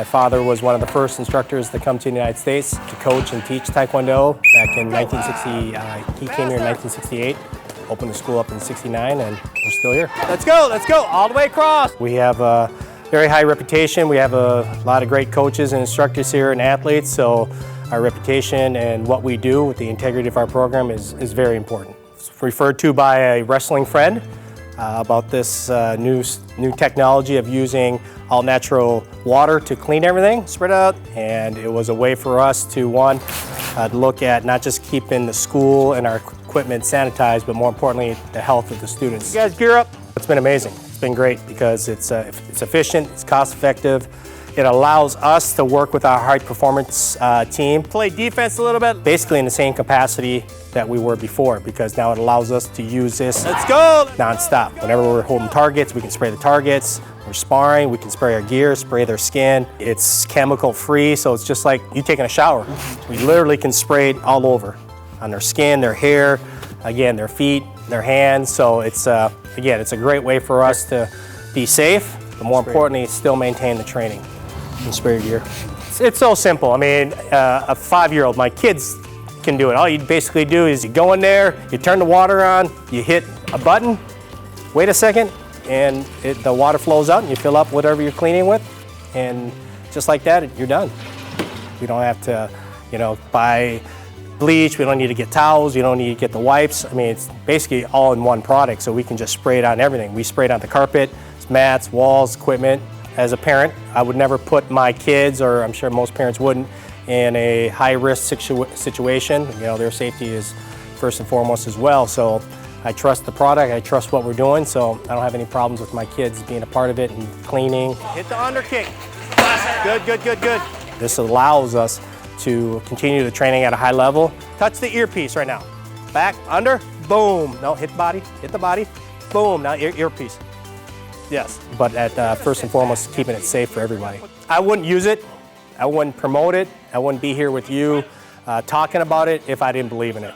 My father was one of the first instructors to come to the United States to coach and teach Taekwondo back in 1960. He came here in 1968, opened the school up in 69, and we're still here. Let's go, all the way across. We have a very high reputation. We have a lot of great coaches and instructors here and athletes, so our reputation and what we do with the integrity of our program is very important. It's referred to by a wrestling friend about this new technology of using all natural water to clean everything, spread out, and it was a way for us to look at not just keeping the school and our equipment sanitized, but more importantly, the health of the students. You guys gear up. It's been amazing. It's been great because it's efficient, it's cost effective. It allows us to work with our high performance team, play defense a little bit, basically in the same capacity that we were before, because now it allows us to use this non-stop. Whenever we're holding targets, we can spray the targets. We're sparring, we can spray our gear, spray their skin. It's chemical free, so it's just like you taking a shower. We literally can spray it all over, on their skin, their hair, again, their feet, their hands. So it's, again, it's a great way for us to be safe, but more importantly, still maintain the training. You can spray your gear. It's so simple. I mean, a 5-year-old, my kids can do it. All you basically do is you go in there, you turn the water on, you hit a button, wait a second, and the water flows out and you fill up whatever you're cleaning with, and just like that, you're done. We don't have to, buy bleach, we don't need to get towels, you don't need to get the wipes. I mean, it's basically all in one product, so we can just spray it on everything. We spray it on the carpet, mats, walls, equipment. As a parent, I would never put my kids, or I'm sure most parents wouldn't, in a high-risk situation. Their safety is first and foremost as well. So I trust the product, I trust what we're doing, so I don't have any problems with my kids being a part of it and cleaning. Hit the under kick. Good. This allows us to continue the training at a high level. Touch the earpiece right now. Back, under, boom. No, hit the body, boom. Now earpiece. Yes, but at first and foremost, keeping it safe for everybody. I wouldn't use it, I wouldn't promote it, I wouldn't be here with you talking about it if I didn't believe in it.